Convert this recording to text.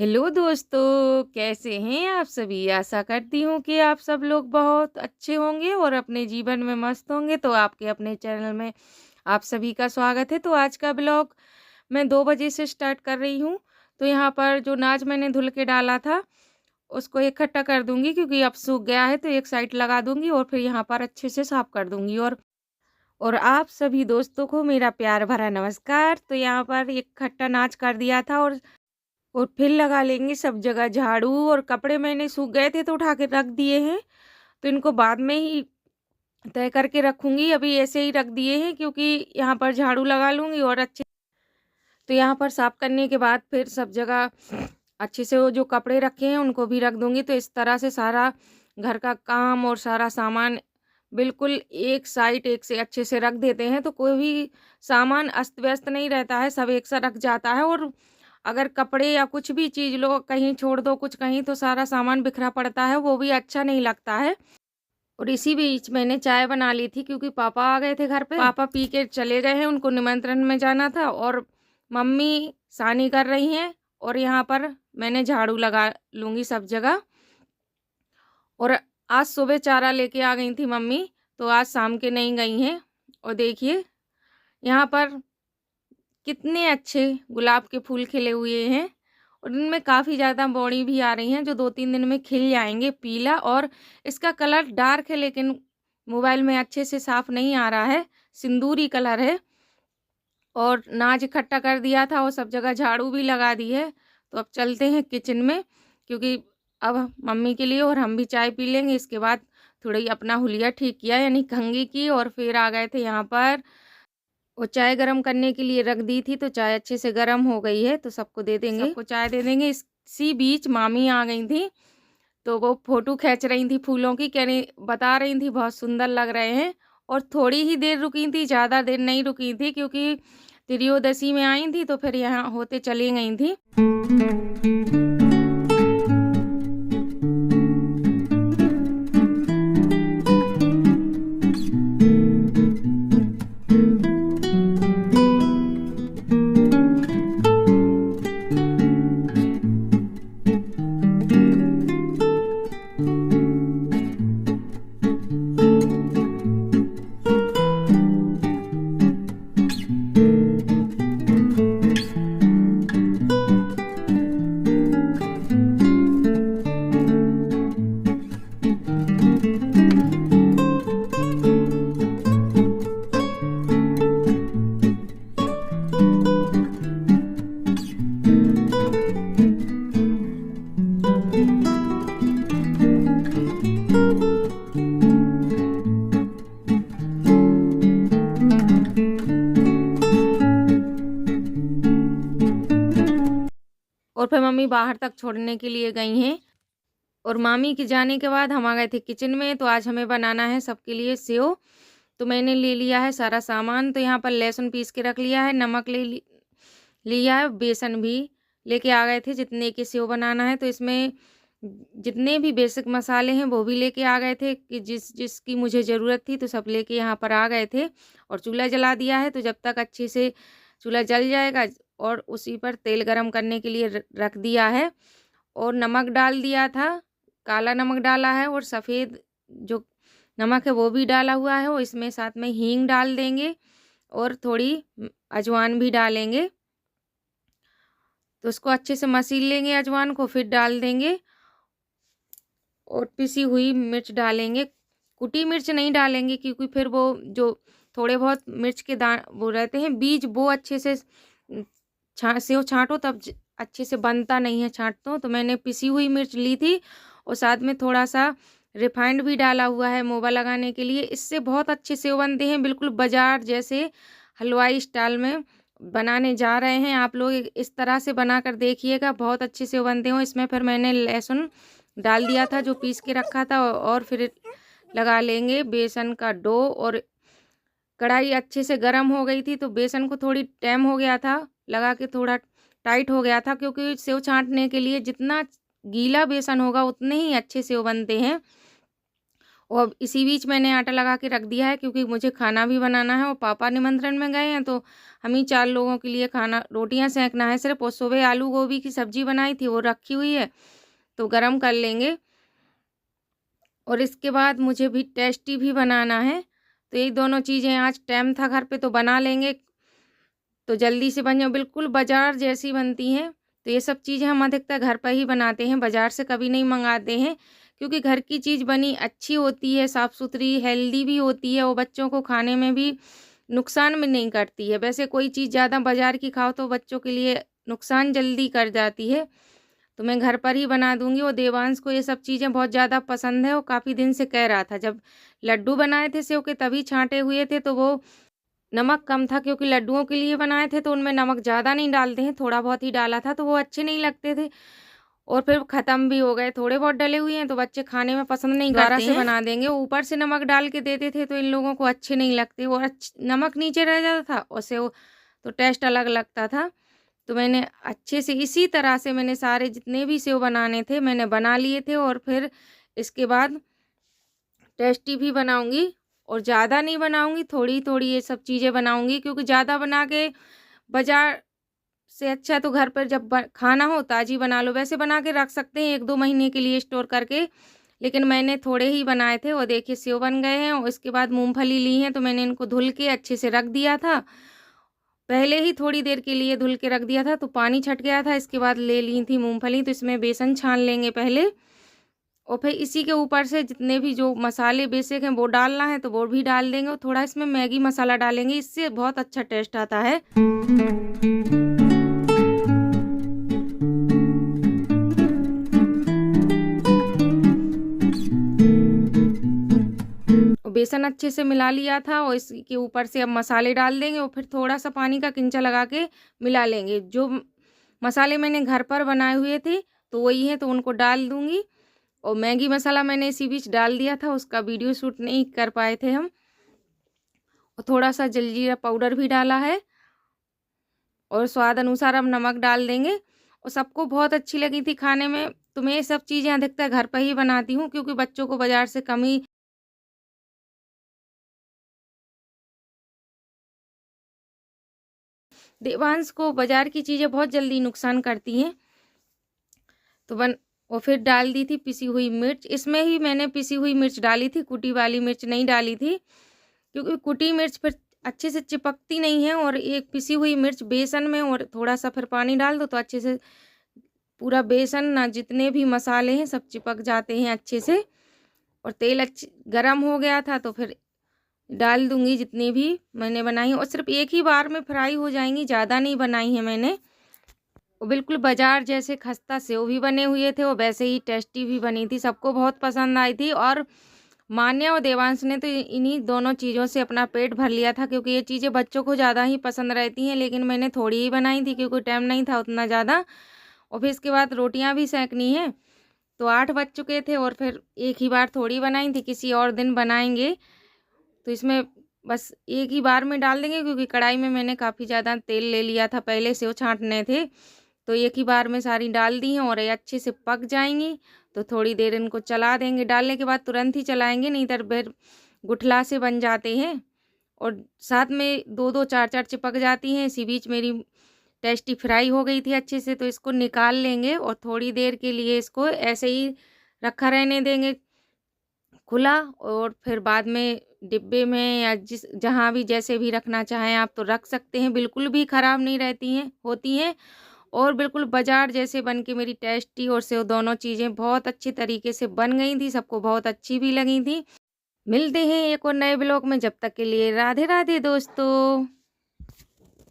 Hello दोस्तों, कैसे हैं आप सभी? आशा करती हूँ कि आप सब लोग बहुत अच्छे होंगे और अपने जीवन में मस्त होंगे। तो आपके अपने चैनल में आप सभी का स्वागत है। तो आज का ब्लॉग मैं 2 बजे से स्टार्ट कर रही हूँ। तो यहाँ पर जो नाज मैंने धुल के डाला था, उसको इकट्ठा कर दूँगी क्योंकि अब सूख गया है, तो एक साइड लगा दूँगी और फिर यहाँ पर अच्छे से साफ कर दूँगी। और आप सभी दोस्तों को मेरा प्यार भरा नमस्कार। तो यहाँ पर इकट्ठा नाज कर दिया था और फिर लगा लेंगे सब जगह झाड़ू। और कपड़े मैंने सूख गए थे तो उठा के रख दिए हैं, तो इनको बाद में ही तय करके रखूँगी। अभी ऐसे ही रख दिए हैं क्योंकि यहाँ पर झाड़ू लगा लूँगी और अच्छे तो यहाँ पर साफ़ करने के बाद फिर सब जगह अच्छे से वो जो कपड़े रखे हैं उनको भी रख दूँगी। तो इस तरह से सारा घर का काम और सारा सामान बिल्कुल एक साइड एक से अच्छे से रख देते हैं, तो कोई भी सामान अस्त-व्यस्त नहीं रहता है, सब एक सा रख जाता है। और अगर कपड़े या कुछ भी चीज़ लो कहीं छोड़ दो कुछ कहीं, तो सारा सामान बिखरा पड़ता है, वो भी अच्छा नहीं लगता है। और इसी बीच मैंने चाय बना ली थी क्योंकि पापा आ गए थे घर पे। पापा पी के चले गए हैं, उनको निमंत्रण में जाना था। और मम्मी सानी कर रही हैं और यहाँ पर मैंने झाड़ू लगा लूँगी सब जगह। और आज सुबह चारा लेके आ गई थी मम्मी, तो आज शाम के नहीं गई हैं। और देखिए यहाँ पर कितने अच्छे गुलाब के फूल खिले हुए हैं और इनमें काफ़ी ज़्यादा बौड़ी भी आ रही हैं जो 2-3 दिन में खिल जाएँगे। पीला और इसका कलर डार्क है, लेकिन मोबाइल में अच्छे से साफ़ नहीं आ रहा है, सिंदूरी कलर है। और नाज इकट्ठा कर दिया था और सब जगह झाड़ू भी लगा दी है। तो अब चलते हैं किचन में क्योंकि अब मम्मी के लिए और हम भी चाय पी लेंगे। इसके बाद थोड़ी अपना हुलिया ठीक किया यानी कंघी की, और फिर आ गए थे यहाँ पर। वो चाय गरम करने के लिए रख दी थी, तो चाय अच्छे से गरम हो गई है, तो सबको दे देंगे, सबको चाय दे देंगे। इसी बीच मामी आ गई थी, तो वो फ़ोटो खींच रही थी फूलों की, कह रही बता रही थी बहुत सुंदर लग रहे हैं। और थोड़ी ही देर रुकी थी, ज़्यादा देर नहीं रुकी थी क्योंकि त्रियोदशी में आई थी, तो फिर यहाँ होते चली गई थी। और फिर मम्मी बाहर तक छोड़ने के लिए गई हैं। और मामी के जाने के बाद हम आ गए थे किचन में। तो आज हमें बनाना है सबके लिए सेव। तो मैंने ले लिया है सारा सामान। तो यहाँ पर लहसुन पीस के रख लिया है, नमक लिया है, बेसन भी लेके आ गए थे जितने के सेव बनाना है। तो इसमें जितने भी बेसिक मसाले हैं वो भी लेके आ गए थे कि जिसकी मुझे ज़रूरत थी, तो सब लेके यहाँ पर आ गए थे। और चूल्हा जला दिया है, तो जब तक अच्छे से चूल्हा जल जाएगा और उसी पर तेल गरम करने के लिए रख दिया है। और नमक डाल दिया था, काला नमक डाला है और सफ़ेद जो नमक है वो भी डाला हुआ है। और इसमें साथ में हींग डाल देंगे और थोड़ी अजवाइन भी डालेंगे। तो उसको अच्छे से मसील लेंगे अजवाइन को, फिर डाल देंगे। और पिसी हुई मिर्च डालेंगे, कुटी मिर्च नहीं डालेंगे क्योंकि फिर वो जो थोड़े बहुत मिर्च के दान वो रहते हैं बीज, वो अच्छे से सेव छाँटो तब अच्छे से बनता नहीं है छाँटतो। तो मैंने पिसी हुई मिर्च ली थी और साथ में थोड़ा सा रिफाइंड भी डाला हुआ है मोवा लगाने के लिए। इससे बहुत अच्छे सेव बनते हैं, बिल्कुल बाजार जैसे हलवाई स्टाइल में बनाने जा रहे हैं। आप लोग इस तरह से बनाकर देखिएगा, बहुत अच्छे सेव बनते हो। इसमें फिर मैंने लहसुन डाल दिया था जो पीस के रखा था। और फिर लगा लेंगे बेसन का डो। और कढ़ाई अच्छे से गर्म हो गई थी, तो बेसन को थोड़ी टाइम हो गया था लगा के, थोड़ा टाइट हो गया था क्योंकि सेव छाँटने के लिए जितना गीला बेसन होगा उतने ही अच्छे सेव बनते हैं। और इसी बीच मैंने आटा लगा के रख दिया है, क्योंकि मुझे खाना भी बनाना है और पापा निमंत्रण में गए हैं, तो हम ही 4 लोगों के लिए खाना रोटियां सेंकना है सिर्फ। और सुबह आलू गोभी की सब्जी बनाई थी, वो रखी हुई है, तो गरम कर लेंगे। और इसके बाद मुझे भी टेस्टी भी बनाना है, तो ये दोनों चीज़ें आज टाइम था घर पे तो बना लेंगे, तो जल्दी से बन जाए, बिल्कुल बाज़ार जैसी बनती हैं। तो ये सब चीज़ें हम अधिकतर घर पर ही बनाते हैं, बाज़ार से कभी नहीं मंगाते हैं, क्योंकि घर की चीज़ बनी अच्छी होती है, साफ़-सुथरी, हेल्दी भी होती है और बच्चों को खाने में भी नुकसान भी नहीं करती है। वैसे कोई चीज़ ज़्यादा बाज़ार की खाओ तो बच्चों के लिए नुकसान जल्दी कर जाती है, तो मैं घर पर ही बना दूँगी। और देवांश को ये सब चीज़ें बहुत ज़्यादा पसंद है, वो काफ़ी दिन से कह रहा था। जब लड्डू बनाए थे सेव के तभी छाँटे हुए थे, तो वो नमक कम था, क्योंकि लड्डुओं के लिए बनाए थे तो उनमें नमक ज़्यादा नहीं डालते हैं, थोड़ा बहुत ही डाला था, तो वो अच्छे नहीं लगते थे और फिर ख़त्म भी हो गए। थोड़े बहुत डले हुए हैं तो बच्चे खाने में पसंद नहीं करते हैं। दोबारा से बना देंगे। ऊपर से नमक डाल के देते थे तो इन लोगों को अच्छे नहीं लगते और नमक नीचे रह जाता था और सेव तो टेस्ट अलग लगता था। तो मैंने अच्छे से इसी तरह से मैंने सारे जितने भी सेव बनाने थे मैंने बना लिए थे, और फिर इसके बाद टेस्टी भी बनाऊँगी और ज़्यादा नहीं बनाऊँगी, थोड़ी-थोड़ी ये सब चीज़ें बनाऊँगी, क्योंकि ज़्यादा बना के बाज़ार से अच्छा तो घर पर जब खाना हो ताज़ी बना लो। वैसे बना के रख सकते हैं 1-2 महीने के लिए स्टोर करके, लेकिन मैंने थोड़े ही बनाए थे और देखिए सेव बन गए हैं। और इसके बाद मूँगफली ली हैं तो मैंने इनको धुल के अच्छे से रख दिया था। पहले ही थोड़ी देर के लिए धुल के रख दिया था तो पानी छट गया था। इसके बाद ले ली थी मूँगफली, तो इसमें बेसन छान लेंगे पहले और फिर इसी के ऊपर से जितने भी जो मसाले बेसिक हैं वो डालना है तो वो भी डाल देंगे, और थोड़ा इसमें मैगी मसाला डालेंगे, इससे बहुत अच्छा टेस्ट आता है। बेसन अच्छे से मिला लिया था और इसके ऊपर से अब मसाले डाल देंगे और फिर थोड़ा-सा पानी का किंचा लगा के मिला लेंगे। जो मसाले मैंने घर पर बनाए हुए थे तो वही हैं, तो उनको डाल दूँगी। और मैगी मसाला मैंने इसी बीच डाल दिया था, उसका वीडियो शूट नहीं कर पाए थे हम। और थोड़ा-सा जलजीरा पाउडर भी डाला है और स्वाद अनुसार अब नमक डाल देंगे। और सबको बहुत अच्छी लगी थी खाने में, तो मैं ये सब चीज़ें अधिकतर घर पर ही बनाती हूँ, क्योंकि बच्चों को बाज़ार से कम ही देवांश को बाज़ार की चीज़ें बहुत जल्दी नुकसान करती हैं। तो और फिर डाल दी थी पिसी हुई मिर्च। इसमें ही मैंने पिसी हुई मिर्च डाली थी, कुटी वाली मिर्च नहीं डाली थी, क्योंकि कुटी मिर्च फिर अच्छे से चिपकती नहीं है। और एक पिसी हुई मिर्च बेसन में और थोड़ा-सा फिर पानी डाल दो तो अच्छे से पूरा बेसन ना जितने भी मसाले हैं सब चिपक जाते हैं अच्छे से। और तेल गरम हो गया था तो फिर डाल दूँगी जितनी भी मैंने बनाई हैं, और सिर्फ़ एक ही बार में फ्राई हो जाएँगी, ज़्यादा नहीं बनाई हैं मैंने। वो बिल्कुल बाज़ार जैसे खस्ता सेव भी बने हुए थे और वैसे ही टेस्टी भी बनी थी, सबको बहुत पसंद आई थी। और मान्या और देवांश ने तो इन्हीं दोनों चीज़ों से अपना पेट भर लिया था, क्योंकि ये चीज़ें बच्चों को ज़्यादा ही पसंद रहती हैं, लेकिन मैंने थोड़ी ही बनाई थी क्योंकि टाइम नहीं था उतना ज़्यादा। और फिर इसके बाद रोटियां भी सेंकनी है, तो 8 बज चुके थे और फिर एक ही बार थोड़ी बनाई थी, किसी और दिन बनाएंगे। तो इसमें बस एक ही बार में डाल देंगे, क्योंकि कढ़ाई में मैंने काफ़ी ज़्यादा तेल ले लिया था पहले से, वो छाँटने थे, तो एक ही बार में सारी डाल दी हैं और ये अच्छे से पक जाएंगी। तो थोड़ी देर इनको चला देंगे, डालने के बाद तुरंत ही चलाएंगे, नहीं तो फिर गुठला से बन जाते हैं और साथ में 2-2 4-4 चिपक जाती हैं। इसी बीच मेरी टेस्टी फ्राई हो गई थी अच्छे से, तो इसको निकाल लेंगे और थोड़ी देर के लिए इसको ऐसे ही रखा रहने देंगे खुला। और फिर बाद में डिब्बे में या जहाँ भी जैसे भी रखना चाहें आप तो रख सकते हैं, बिल्कुल भी ख़राब नहीं रहती हैं होती हैं। और बिल्कुल बाज़ार जैसे बन के मेरी टेस्टी और सेव दोनों चीज़ें बहुत अच्छी तरीके से बन गई थी, सबको बहुत अच्छी भी लगी थी। मिलते हैं एक और नए ब्लॉग में, जब तक के लिए राधे राधे दोस्तों।